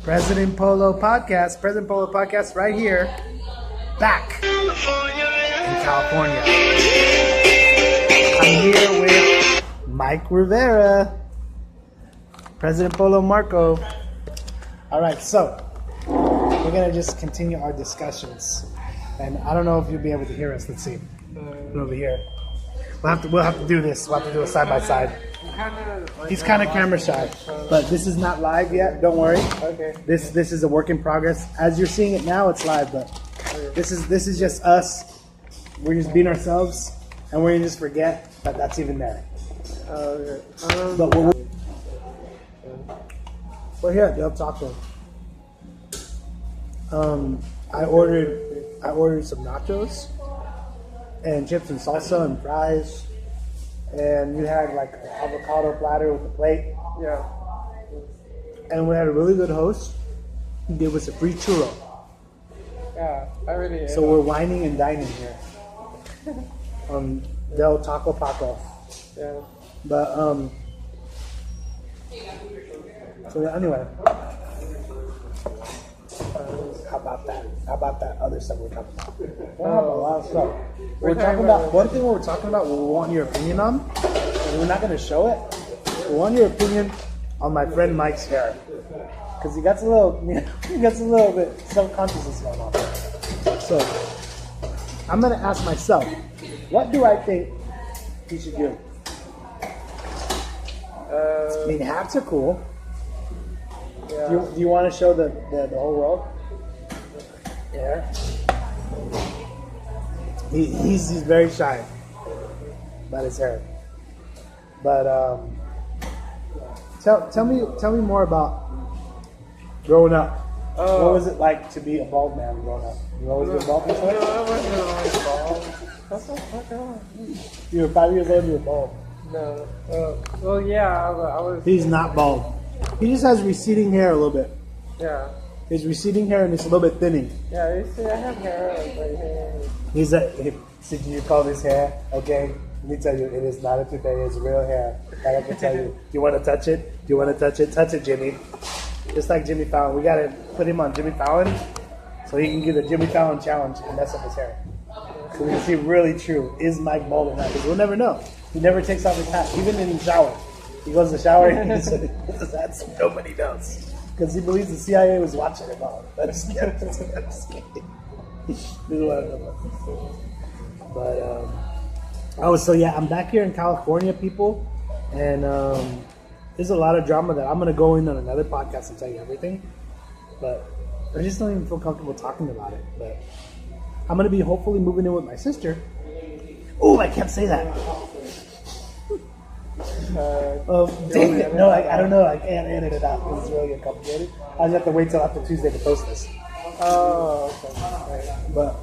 President Polo Podcast right here, back in California. I'm here with Mike Rivera, President Polo Marco. All right, so we're gonna just continue our discussions, and I don't know if you'll be able to hear us. Let's see. We're over here. We'll have to do this. We'll have to do it side by side. He's kind of camera shy, but this is not live yet. Don't worry. Okay. This is a work in progress. As you're seeing it now, it's live, but this is just us. We're just being ourselves, and we're gonna just forget that that's even there. Okay. But we're here at Del Taco. I ordered some nachos and chips and salsa and fries. And you had like an avocado platter with a plate. Yeah. And we had a really good host. He gave us a free churro. Yeah, I really. So we're whining and dining here. Del Taco Paco. Yeah. But so yeah, anyway. How about that other stuff we're talking about? We're talking about a lot of stuff. We're talking about one thing we're talking about. We want your opinion on, and we're not going to show it. We want your opinion on my friend Mike's hair, because he gets a little bit self-consciousness going on. So I'm going to ask myself, what do I think he should do? I mean, hats are cool. Yeah. Do you want to show the whole world? Yeah. He's very shy about his hair. But tell me more about growing up. What was it like to be a bald man growing up? You always been bald before? No, I wasn't always bald. What's the fuck on? You were 5 years old and you were bald. No. Well, yeah, I was. He's not bald. He just has receding hair a little bit. Yeah. His receding hair and it's a little bit thinning. Yeah, you see, I have hair right here. So do you call this hair? Okay, let me tell you, it is not a toupee, it's real hair. Like I can tell you. Do you want to touch it? Do you want to touch it? Touch it, Jimmy. Just like Jimmy Fallon. We got to put him on Jimmy Fallon so he can get the Jimmy Fallon challenge and mess up his hair. So we can see really true, is Mike bald or not? Because we'll never know. He never takes off his hat, even in the shower. He goes to the shower and he says his hat so nobody knows. Because he believes the CIA was watching him all. That's scary. That's scary. But, so yeah, I'm back here in California, people. And there's a lot of drama that I'm going to go in on another podcast and tell you everything. But I just don't even feel comfortable talking about it. But I'm going to be hopefully moving in with my sister. Oh, I can't say that. Dang it. No, I don't know. I can't edit it out because it's really get complicated. I just have to wait till after Tuesday to post this. Oh, okay. But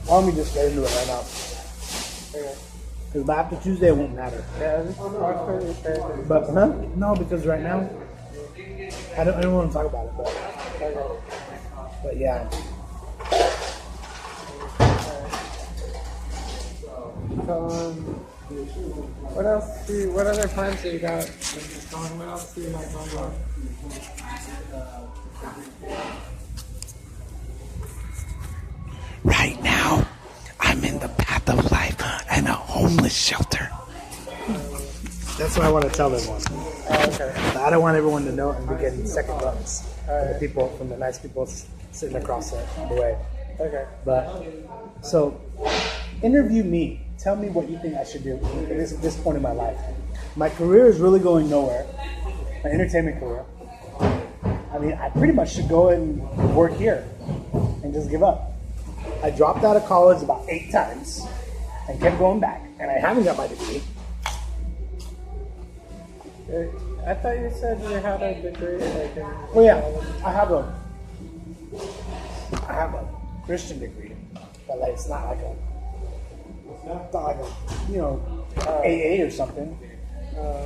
why don't we just get into it right now? Okay. Because by after Tuesday it won't matter. Yeah, this is pretty crazy. But no, because right now I don't want to talk about it. But yeah. What else? What other plans do you got? What else do you like going on? Right now, I'm in the path of life and a homeless shelter. That's what I want to tell everyone. Oh, okay. But I don't want everyone to know and be getting second glance from the nice people sitting across the way. Okay. But so, interview me. Tell me what you think I should do at this point in my life. My career is really going nowhere. My entertainment career. I mean, I pretty much should go and work here and just give up. I dropped out of college about 8 times and kept going back, and I haven't got my degree. I thought you said you had a degree. Well, yeah, I have a Christian degree, but like it's not like a AA or something.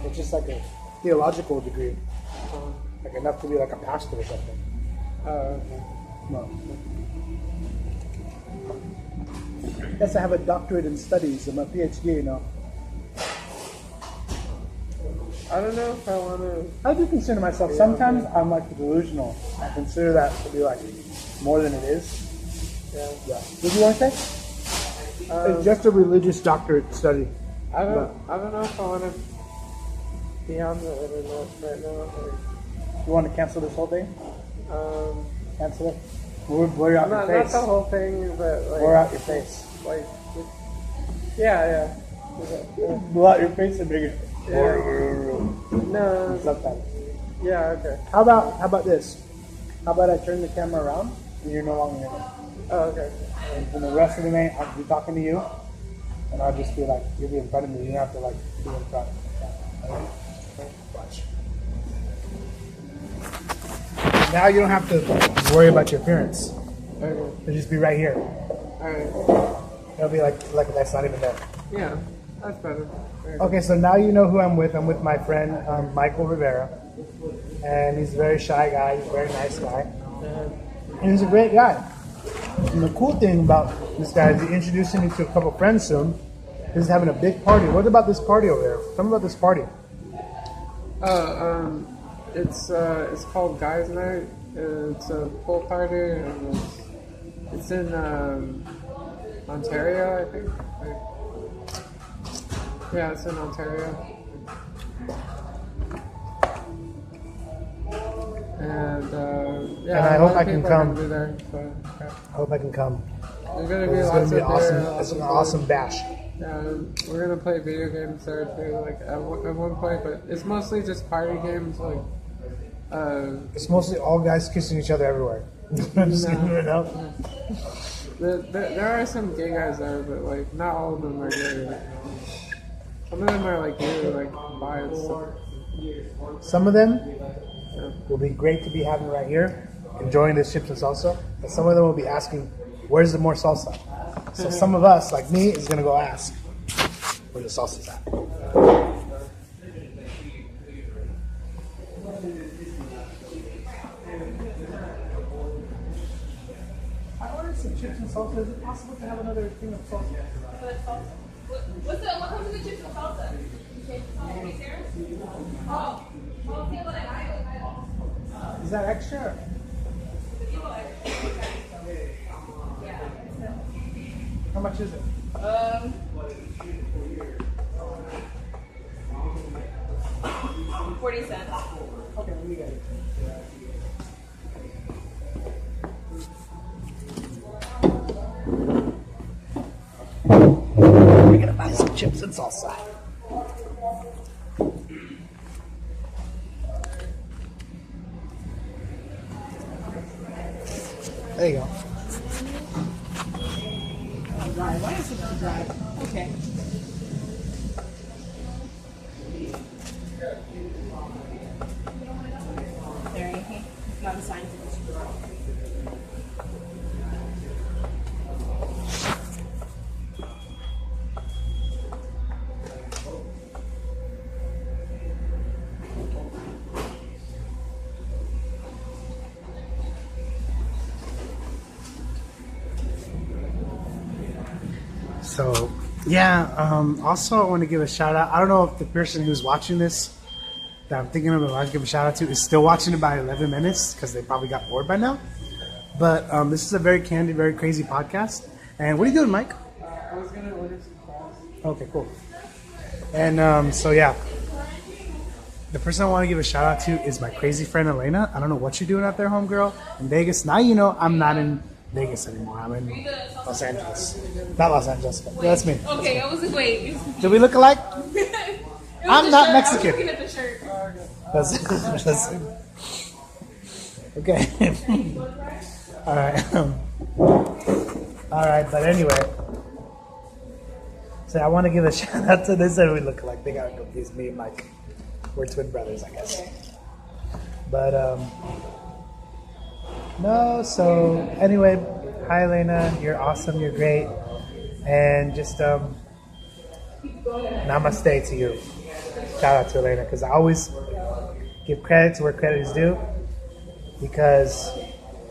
It's just like a theological degree, like enough to be like a pastor or something. Okay. No. Yes, I have a doctorate in studies. I'm a PhD, I don't know if I want to. I do consider myself, sometimes I'm like delusional. I consider that to be like more than it is. Yeah. What do you want to say? It's just a religious doctorate study. I don't know if I want to be on the internet right now. You want to cancel this whole thing? Cancel it? Blur out your Not face. the whole thing, but like. Blur out your face. Like, yeah. Blow out your face and make it. No. Sometimes. Yeah. Okay. How about this? How about I turn the camera around and you're no longer in it? Oh, okay. And for the rest of the night, I'll be talking to you, and I'll just be like, you'll be in front of me. You don't have to like be in front. Alright? Watch. Now you don't have to worry about your appearance. Okay. It'll just be right here. Alright. It'll be like that's not even there. Yeah. That's better. Okay, so now you know who I'm with. I'm with my friend Michael Rivera, and he's a very shy guy. He's a very nice guy, and he's a great guy. And the cool thing about this guy is he introducing me to a couple friends soon. He's having a big party. What about this party over there? Tell me about this party. It's called Guys Night. It's a pool party, and it's in Ontario, I think. Yeah, it's in Ontario. And yeah, And I hope I can people are come. gonna be there, so, yeah. I hope I can come. There's gonna be It's lots gonna be of awesome. beer, It's an lots of awesome food. bash. Yeah, we're gonna play video games there too, like at one point, but it's mostly just party games, like. It's mostly all guys kissing each other everywhere. I'm just kidding right now. There are some gay guys there, but like not all of them are gay. Like, some of them are like gay, like bi and stuff. Some of them Yeah. will be great to be having right here, enjoying this chips and salsa. But some of them will be asking, "Where's the more salsa?" So some of us, like me, is gonna go ask where the salsa's at. I ordered some chips and salsa. Is it possible to have another thing of salsa? What comes in the chips and salsa? Oh, see what I Is that extra? How much is it? 40 cents. Okay, let me get it. We're gonna buy some chips and salsa. There you go. Dry. Why is it so dry? Okay. There, it's not a sign for this. So, yeah, also I want to give a shout out. I don't know if the person who's watching this that I'm thinking of I want to give a shout out to is still watching it by 11 minutes because they probably got bored by now. But this is a very candid, very crazy podcast. And what are you doing, Mike? I was gonna order some class. Okay, cool. And so, yeah, the person I want to give a shout out to is my crazy friend Elena. I don't know what you're doing out there, homegirl, in Vegas. Now you know I'm not in Vegas anymore. I'm in Los Angeles. Not Los Angeles, but that's me. Okay, I was like, wait. Do we look alike? I'm not I was Mexican. looking at the shirt. That's okay. All right. All right, but anyway. So I want to give a shout out to this. And we look alike. They got confused. Me and Mike. We're twin brothers, I guess. But no. So anyway, hi Elena. You're awesome. You're great. And just namaste to you. Shout out to Elena because I always give credit to where credit is due because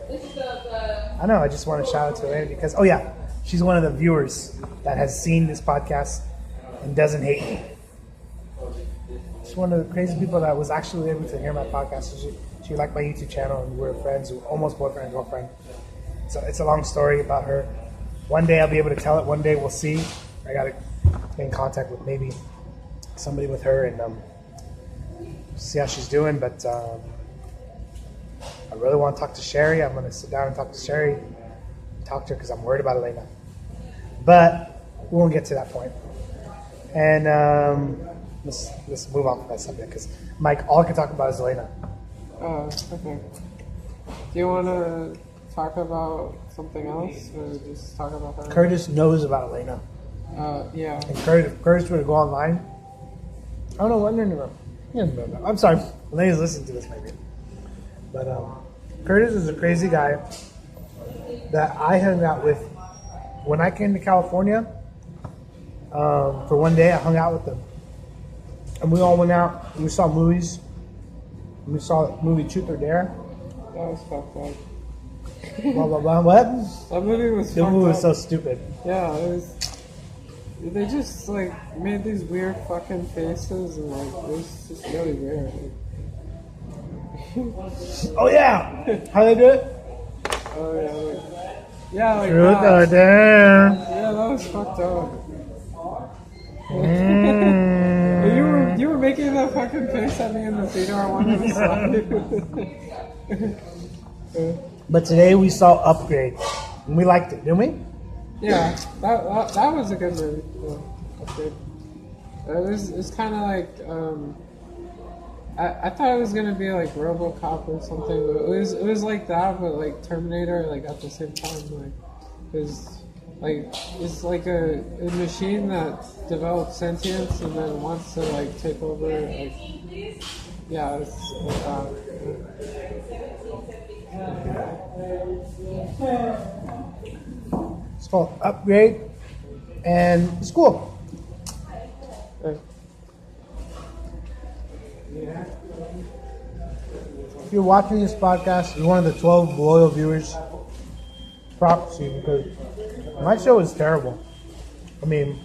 I don't know, I just want to shout out to Elena because, oh yeah, she's one of the viewers that has seen this podcast and doesn't hate me. She's one of the crazy people that was actually able to hear my podcast. So she liked my YouTube channel, and we were friends, almost boyfriend and girlfriend. So it's a long story about her. One day I'll be able to tell it. One day we'll see. I gotta get in contact with maybe somebody with her and see how she's doing. But I really want to talk to Sherry. I'm gonna sit down and talk to Sherry, talk to her because I'm worried about Elena. But we won't get to that point. And let's move on from that subject because Mike, all I can talk about is Elena. Okay. Do you want to talk about something else, or just talk about her? Curtis knows about Elena. Yeah. And Curtis were to go online. I don't know what in the room. He doesn't know that. I'm sorry. Elena's listening to this maybe. But Curtis is a crazy guy that I hung out with when I came to California. For one day, I hung out with them, and we all went out and we saw movies. And we saw the movie Truth or Dare. That was fucked up. Blah blah blah. What? That movie was The fucked movie was up. so stupid. Yeah, it was. They just like made these weird fucking faces, and like it was just really weird. Oh yeah, how they do it? Oh yeah, like Truth that. or Dare. Yeah, that was fucked up. Mm. You were making that fucking face at me in the theater. I wanted to slap you. But today we saw Upgrade, and we liked it, didn't we? Yeah, that was a good movie. Yeah, that's good. It's kind of like I thought it was gonna be like RoboCop or something, but it was like that, but like Terminator, like at the same time, like it's like a machine that develops sentience and then wants to like take over. Like, yeah, it's like that. It's called Upgrade, and it's cool. If you're watching this podcast, you're one of the 12 loyal viewers. Props to you because my show is terrible. I mean,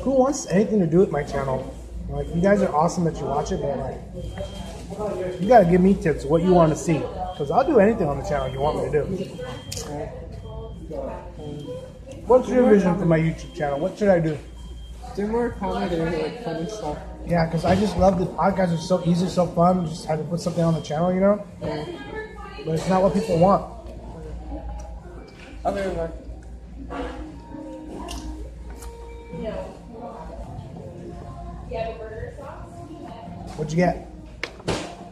who wants anything to do with my channel? Like, you guys are awesome that you watch it, but like, you gotta give me tips of what you want to see, because I'll do anything on the channel you want me to do. What's your vision for my YouTube channel? What should I do? Do more comedy, like funny stuff. Yeah, because I just love the podcast. It's so easy, so fun. Just have to put something on the channel, you know? Yeah. But it's not what people want. I'll be right back. What'd you get?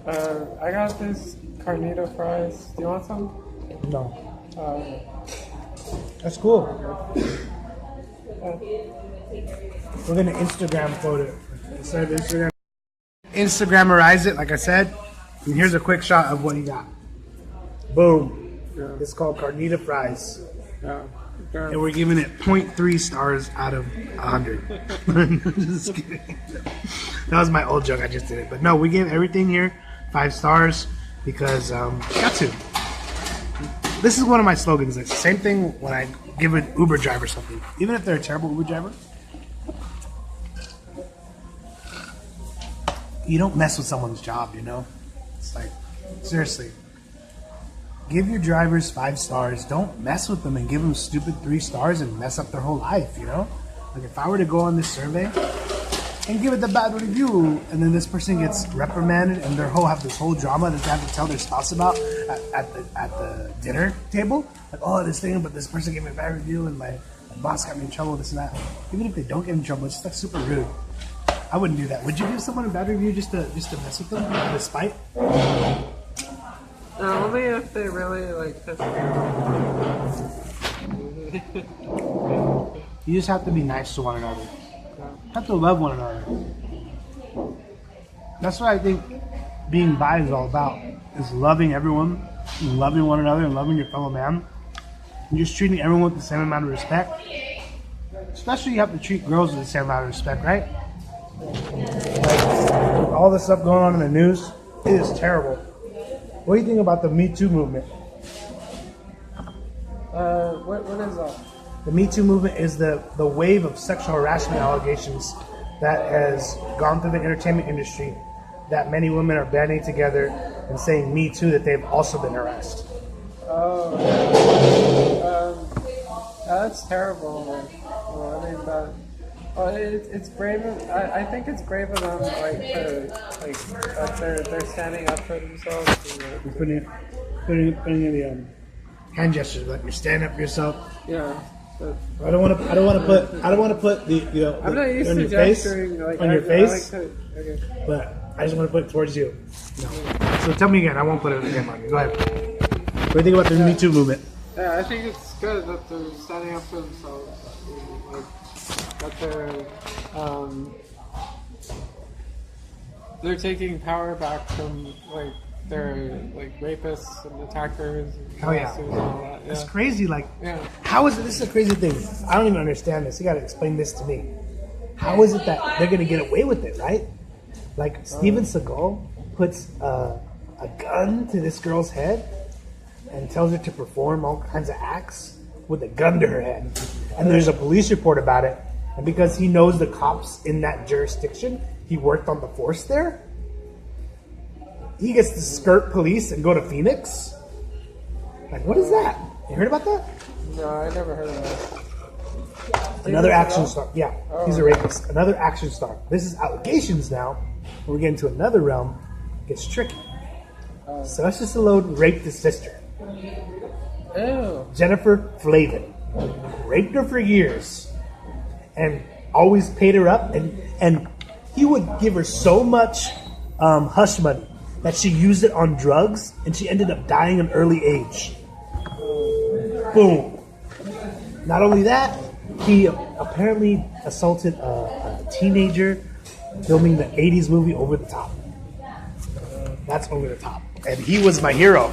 I got this carnita fries. Do you want some? No. Okay. That's cool. We're gonna Instagram photo it. Instead of Instagram. Instagrammerize it, like I said. And here's a quick shot of what you got. Boom. Yeah. It's called carnita fries. Yeah. And we're giving it 0.3 stars out of 100. Just kidding. That was my old joke. I just did it. But no, we gave everything here 5 stars because got to. This is one of my slogans. It's the same thing when I give an Uber driver something. Even if they're a terrible Uber driver, you don't mess with someone's job, you know? It's like, seriously. Give your drivers 5 stars. Don't mess with them and give them stupid 3 stars and mess up their whole life, you know? Like if I were to go on this survey and give it the bad review, and then this person gets reprimanded and have this whole drama that they have to tell their spouse about at the dinner table, like, oh, this thing, but this person gave me a bad review and my boss got me in trouble, this and that. Even if they don't get in trouble, it's just like super rude. I wouldn't do that. Would you give someone a bad review just to mess with them out of spite? Only if they really like piss me off. You just have to be nice to one another. You have to love one another. That's what I think being bi is all about. Is loving everyone, and loving one another, and loving your fellow man. And just treating everyone with the same amount of respect. Especially you have to treat girls with the same amount of respect, right? Like, all this stuff going on in the news, it is terrible. What do you think about the Me Too movement? What is that? The Me Too movement is the wave of sexual harassment allegations that has gone through the entertainment industry that many women are banding together and saying Me Too, that they've also been harassed. Oh, that's terrible. Well, I mean, it's brave. I think it's brave of them, that they're standing up for themselves. You're putting in the hand gestures, like you're standing up for yourself. Yeah. But I don't want to put the I'm not used on to your face, gesturing on your face, okay. but I just want to put it towards you. No. So tell me again. I won't put it again on you. Go ahead. What do you think about the Me Too movement? Yeah, I think it's good that they're standing up for themselves. That they're taking power back from their rapists and attackers and Oh yeah, and all that. Yeah. it's crazy. Like, Yeah. how is it? This is a crazy thing. I don't even understand this. You got to explain this to me. How is it that they're going to get away with it, right? Like Steven Seagal puts a gun to this girl's head and tells her to perform all kinds of acts with a gun to her head. And there's a police report about it. And because he knows the cops in that jurisdiction, he worked on the force there. He gets to skirt police and go to Phoenix. Like, what is that? You heard about that? No, I never heard of that. Another action star. Yeah, he's a rapist. Another action star. This is allegations now. When we get into another realm, it gets tricky. Sylvester Stallone raped his sister, Ew. Jennifer Flavin. Raped her for years. And always paid her up. And he would give her so much hush money that she used it on drugs, and she ended up dying at an early age. Boom. Not only that, he apparently assaulted a teenager filming the 80s movie Over the Top. That's Over the Top. And he was my hero.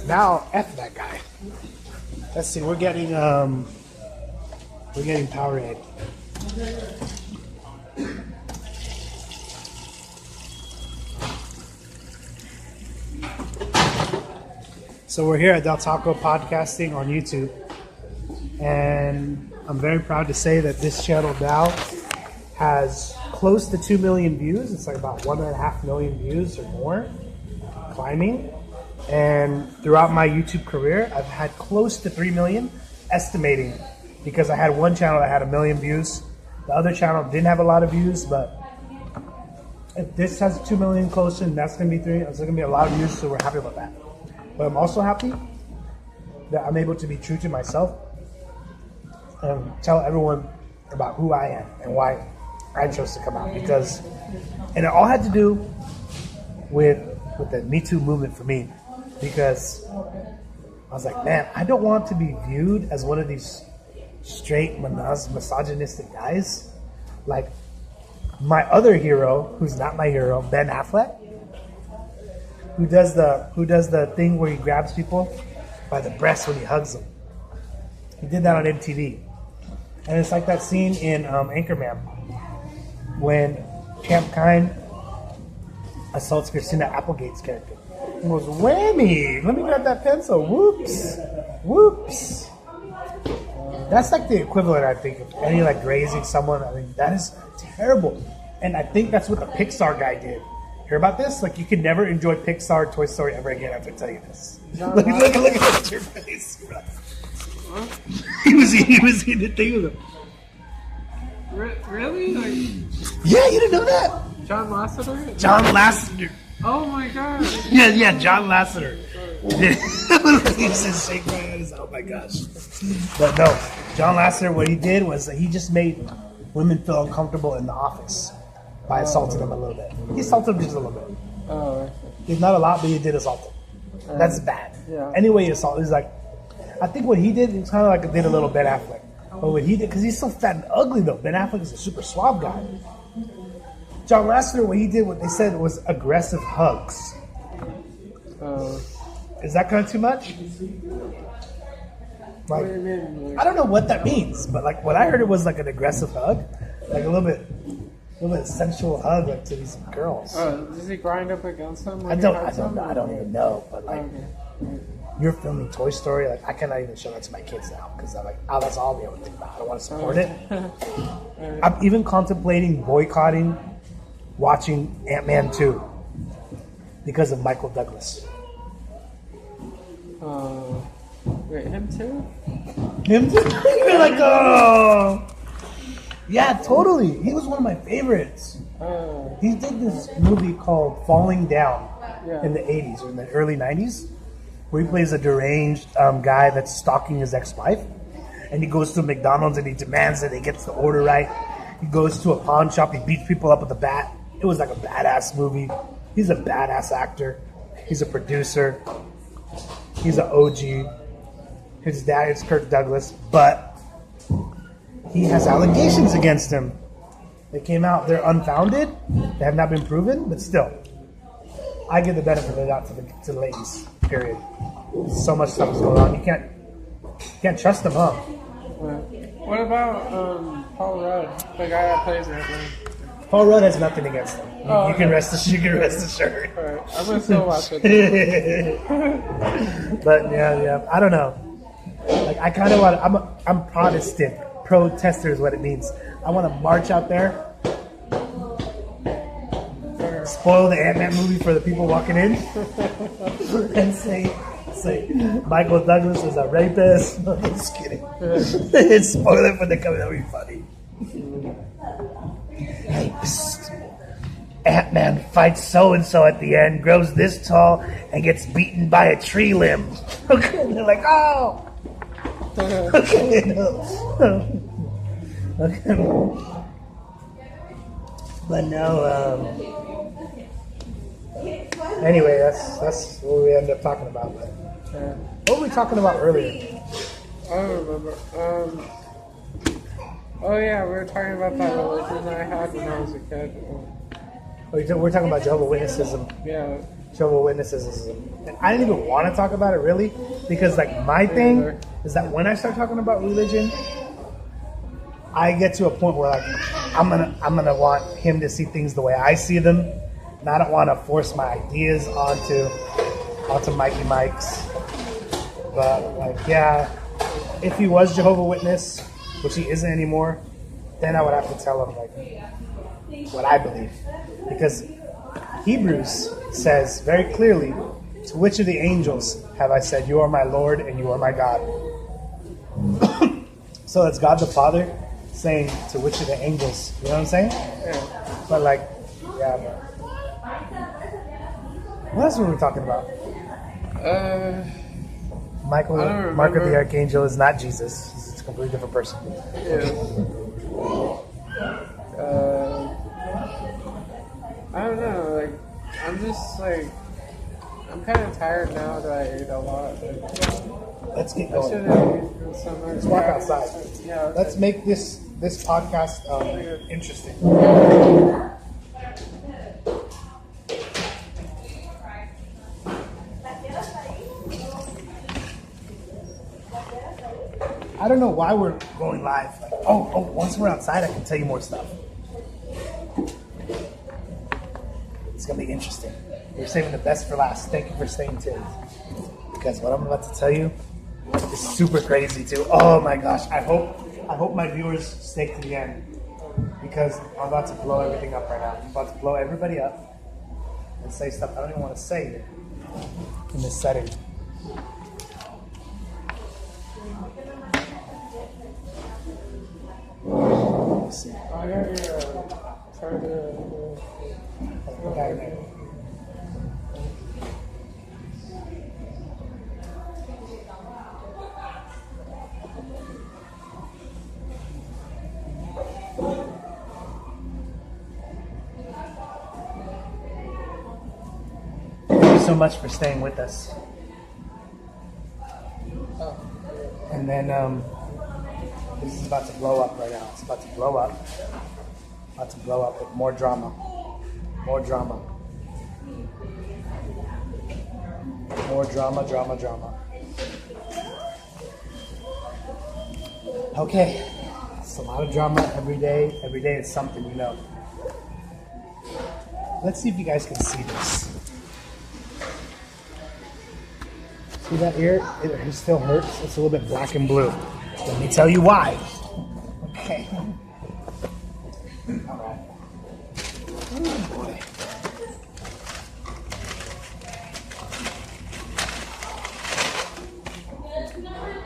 Now, F that guy. Let's see, we're getting Powerade. So we're here at Del Taco Podcasting on YouTube, and I'm very proud to say that this channel now has close to 2 million views. It's like about 1.5 million views or more, climbing. And throughout my YouTube career, I've had close to 3 million, estimating, because I had one channel that had 1 million views. The other channel didn't have a lot of views, but if this has 2 million closer, and that's going to be 3, it's going to be a lot of views, so we're happy about that. But I'm also happy that I'm able to be true to myself and tell everyone about who I am and why I chose to come out. And it all had to do with the Me Too movement for me, because I was like, man, I don't want to be viewed as one of these straight misogynistic guys. Like my other hero, who's not my hero, Ben Affleck, who does the thing where he grabs people by the breast when he hugs them. He did that on MTV. And it's like that scene in Anchorman when Camp Kine assaults Christina Applegate's character. He goes, whammy! Let me grab that pencil. Whoops! Whoops! That's like the equivalent, I think, of any like grazing someone. I mean, that is terrible. And I think that's what the Pixar guy did. Hear about this? Like, you can never enjoy Pixar, Toy Story ever again after I tell you this. Look at your face, bro. Huh? He was eating the thing with him. Really? Yeah, you didn't know that? John Lasseter? John Lasseter. Oh my god. Yeah, John Lasseter. He says, shake my head. Oh my gosh. But no, John Lasseter, what he did was he just made women feel uncomfortable in the office by assaulting them a little bit. He assaulted them just a little bit. Oh. He's not a lot, but he did assault them. That's bad. Yeah. Anyway, he assaulted. He's like, I think what he did was kind of like did a little Ben Affleck. But what he did, because he's so fat and ugly though, Ben Affleck is a super suave guy. John Lasseter, what he did, what they said was aggressive hugs. Is that kind of too much? Like, What do you mean? Like, I don't know what that means, but like what I heard, it was like an aggressive hug, like a little bit sensual hug, like to these girls. does he grind up against them? I don't even know, but like, Okay. you're filming Toy Story, like I cannot even show that to my kids now because I'm like, oh, that's all they would think about. I don't want to support it. I'm even contemplating boycotting watching Ant-Man 2 because of Michael Douglas. Wait, him too? Him too? You're like, oh. Yeah, totally. He was one of my favorites. He did this movie called Falling Down in the 80s or in the early 90s where he plays a deranged guy that's stalking his ex-wife. And he goes to McDonald's and he demands that he gets the order right. He goes to a pawn shop. He beats people up with a bat. It was like a badass movie. He's a badass actor. He's a producer. He's an OG. His dad is Kirk Douglas, but he has allegations against him. They came out. They're unfounded. They have not been proven, but still. I give the benefit of the doubt to the ladies, period. So much stuff is going on. You can't trust them, huh? What about Paul Rudd, the guy that plays Ant-Man? Paul Rudd has nothing against them. You can rest assured. Alright, I'm gonna still watch it. But yeah, I don't know. Like I kind of want. I'm Protestant. Protester is what it means. I want to march out there, spoil the Ant-Man movie for the people walking in, and say Michael Douglas is a rapist. No, I'm just kidding. Spoil it when they come. That'll be funny. Hey, Ant-Man fights so-and-so at the end, grows this tall, and gets beaten by a tree limb. Okay, and they're like, oh! Okay, no. Okay. But no, anyway, that's what we ended up talking about. But what were we talking about earlier? I don't remember. Oh yeah, we were talking about that religion I had when I was a kid. We're talking about Jehovah's Witnesses. Yeah. Jehovah's Witnesses. And I didn't even want to talk about it really, because like my thing is that when I start talking about religion, I get to a point where like I'm gonna want him to see things the way I see them, and I don't want to force my ideas onto Mikey Mike's. But like, yeah, if he was Jehovah's Witness, which he isn't anymore, then I would have to tell him like what I believe, because Hebrews says very clearly, to which of the angels have I said, you are my Lord and you are my God? So it's God the Father saying to which of the angels, you know what I'm saying? Yeah. But like, yeah, but what else were we talking about? Michael the Archangel is not Jesus. It's a completely different person. Yeah. I don't know, like, I'm just like, I'm kind of tired now that I ate a lot. Let's get I should going. have eaten some more. Let's walk outside. Yeah. Let's make this podcast interesting. I don't know why we're going live. Like, once we're outside, I can tell you more stuff. It's gonna be interesting. We're saving the best for last. Thank you for staying tuned, because what I'm about to tell you is super crazy too. Oh my gosh! I hope my viewers stay to the end, because I'm about to blow everything up right now. I'm about to blow everybody up and say stuff I don't even want to say in this setting. Let's see. I got your charger. Okay. Thank you so much for staying with us. And then this is about to blow up right now. It's about to blow up. About to blow up with more drama. More drama. More drama, drama, drama. Okay. It's a lot of drama every day. Every day is something, you know. Let's see if you guys can see this. See that ear? It still hurts. It's a little bit black and blue. Let me tell you why. Okay. All right. Oh boy.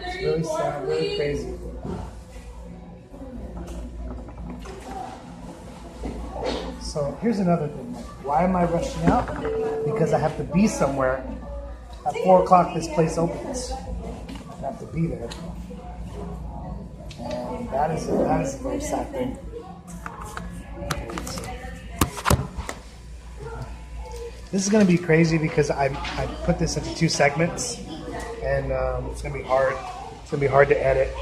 It's really sad, really crazy. So here's another thing. Why am I rushing out? Because I have to be somewhere. At 4 o'clock, this place opens. I have to be there. And that is a very sad thing. This is going to be crazy because I put this into 2 segments, and it's going to be hard. It's going to be hard to edit.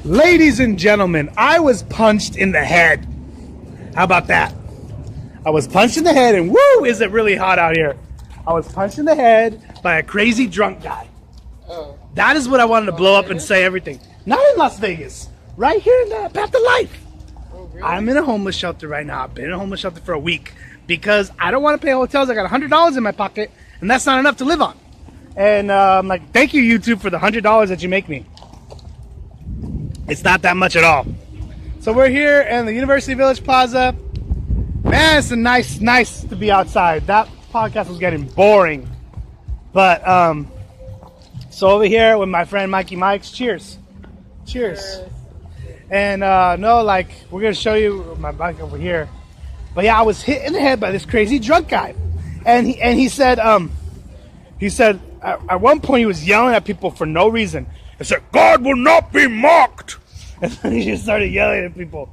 Ladies and gentlemen, I was punched in the head. How about that? I was punched in the head, and woo, is it really hot out here. I was punched in the head by a crazy drunk guy. Oh. That is what I wanted to blow up and say everything. Not in Las Vegas. Right here in the Path of Life. Oh, really? I'm in a homeless shelter right now. I've been in a homeless shelter for a week because I don't want to pay hotels. I got $100 in my pocket, and that's not enough to live on. And I'm like, thank you, YouTube, for the $100 that you make me. It's not that much at all. So we're here in the University Village Plaza. Man, it's nice to be outside. That podcast was getting boring. But, so over here with my friend Mikey Mikes, cheers. Cheers. And, no, like, we're going to show you my bike over here. But yeah, I was hit in the head by this crazy drunk guy. And he said, at one point he was yelling at people for no reason. He said, God will not be mocked. And then he just started yelling at people.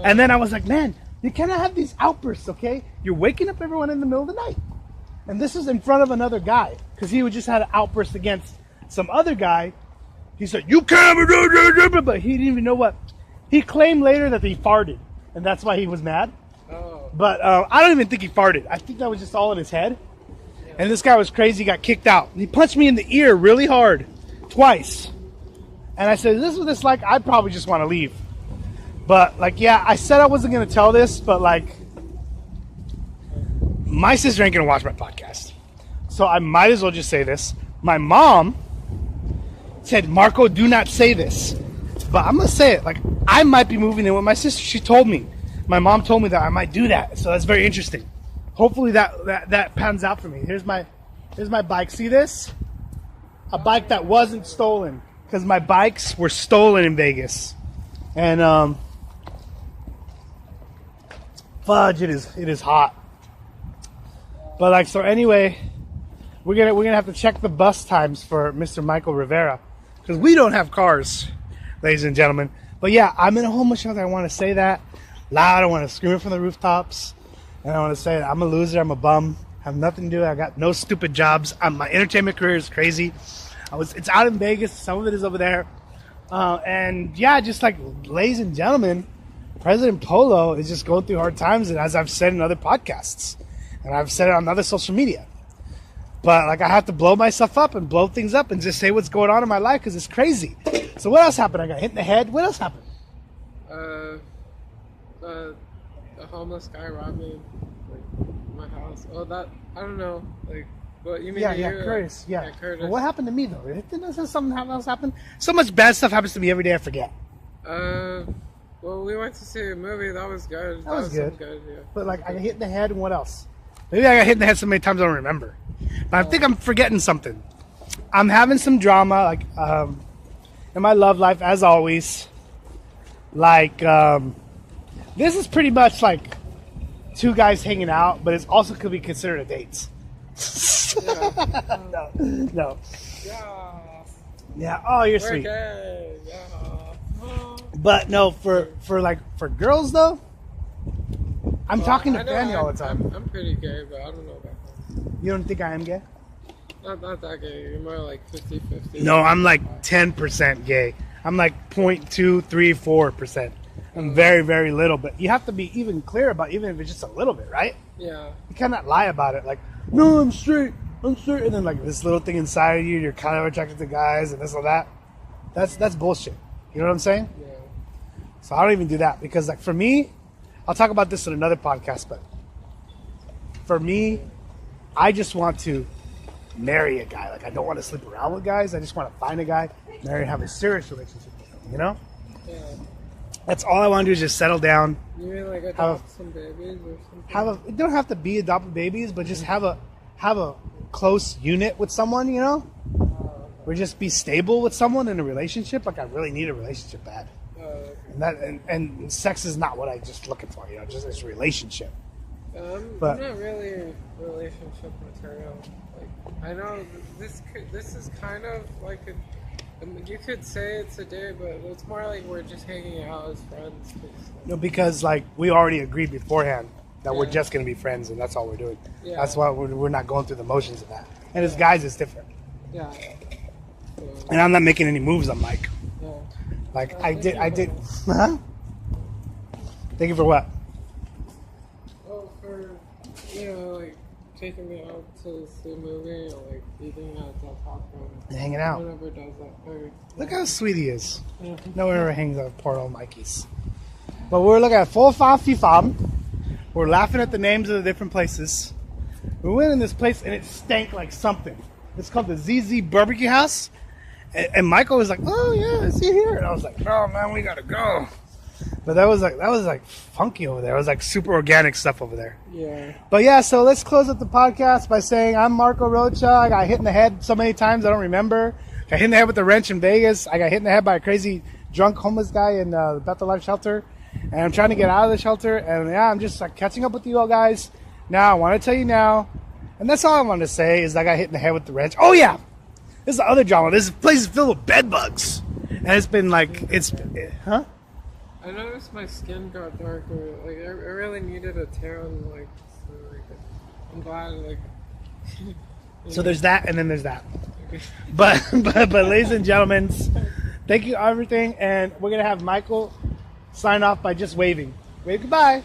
And then I was like, man, you cannot have these outbursts, okay? You're waking up everyone in the middle of the night. And this is in front of another guy. Because he just had an outburst against some other guy. He said, you can't, but he didn't even know what. He claimed later that he farted. And that's why he was mad. Oh. But I don't even think he farted. I think that was just all in his head. And this guy was crazy, got kicked out. And he punched me in the ear really hard. Twice. And I said, this is what it's like. I'd probably just want to leave. But, like, yeah, I said I wasn't going to tell this, but, like, my sister ain't going to watch my podcast. So I might as well just say this. My mom said, Marco, do not say this. But I'm going to say it. Like, I might be moving in with my sister. She told me. My mom told me that I might do that. So that's very interesting. Hopefully that pans out for me. Here's my bike. See this? A bike that wasn't stolen. Because my bikes were stolen in Vegas. And, fudge, it is hot. But, like, so anyway, we're gonna have to check the bus times for Mr. Michael Rivera. Because we don't have cars, ladies and gentlemen. But, yeah, I'm in a homeless shelter. I want to say that loud. I want to scream it from the rooftops. And I want to say I'm a loser. I'm a bum. I have nothing to do. I got no stupid jobs. My entertainment career is crazy. It's out in Vegas. Some of it is over there. And yeah, just like, ladies and gentlemen, President Polo is just going through hard times. And as I've said in other podcasts, and I've said it on other social media, but like, I have to blow myself up and blow things up and just say what's going on in my life because it's crazy. So what else happened? I got hit in the head. What else happened? A homeless guy robbed me, like, my house. Oh, that, I don't know, like, what you mean? Yeah, Curtis. Yeah. Curtis. But what happened to me though? Didn't something else happen? So much bad stuff happens to me every day. I forget. Well, we went to see a movie. That was good. That was good. Yeah. But like, I got hit in the head, and what else? Maybe I got hit in the head so many times I don't remember. But I think I'm forgetting something. I'm having some drama, like, in my love life, as always. Like, this is pretty much like 2 guys hanging out, but it also could be considered a date. Yeah. No. Yeah. Yeah. Oh, you're sweet. Okay. Yeah. But no, for girls though, I'm talking to Fanny all the time. I'm pretty gay, but I don't know about that. You don't think I am gay? Not that gay. You're more like 50-50. No, I'm like 10% gay. I'm like 0.234%. I'm very, very little, but you have to be even clear about even if it's just a little bit, right? Yeah. You cannot lie about it. Like, no, I'm straight, and then like this little thing inside of you, you're kind of attracted to guys and this or that. That's bullshit. You know what I'm saying? Yeah. So I don't even do that because, like, for me, I'll talk about this in another podcast, but for me, I just want to marry a guy. Like, I don't want to sleep around with guys. I just want to find a guy, marry, and have a serious relationship with him, you know? Yeah. That's all I want to do is just settle down. You mean like adopt some babies or something? It don't have to be adopted babies, but just have a close unit with someone, you know? Or just be stable with someone in a relationship. Like, I really need a relationship bad. And sex is not what I just looking for, you know, just this relationship. I'm But- not really relationship material. Like, I know this is kind of like you could say it's a date, but it's more like we're just hanging out as friends. No, because, like, we already agreed beforehand that we're Yeah. just going to be friends, and that's all we're doing. Yeah. That's why we're not going through the motions of that. And as guys, it's different. Yeah. So, And I'm not making any moves on Mike. yeah. Like, Thank you I did. for Huh? Thank you for what? Oh, for like taking me out to see a movie or like eating at Del Taco. And hanging out. Whenever does that. Or, Look how sweet he is. yeah. No one ever hangs out with poor old Mikey's. But we're looking at 4-5 We're laughing at the names of the different places. We went in this place and it stank like something. It's called the ZZ Barbecue House. And Michael was like, "Oh yeah, see here." And I was like, "Oh man, we gotta go." But that was like funky over there. It was like super organic stuff over there. Yeah. But yeah, so let's close up the podcast by saying I'm Marco Rocha. I got hit in the head so many times I don't remember. Got hit in the head with the wrench in Vegas. I got hit in the head by a crazy drunk homeless guy in the Bethel Life shelter. And I'm trying to get out of the shelter. And yeah, I'm just like catching up with you all guys. Now, I want to tell you now, and that's all I want to say is I got hit in the head with the wrench. Oh yeah, this is the other drama. This place is filled with bed bugs. And it's been like, huh? I noticed my skin got darker. Like I really needed a tan. Like, so, like I'm glad. Like. So there's that, and then there's that. But ladies and gentlemen, thank you for everything, and we're gonna have Michael sign off by just waving. Wave goodbye.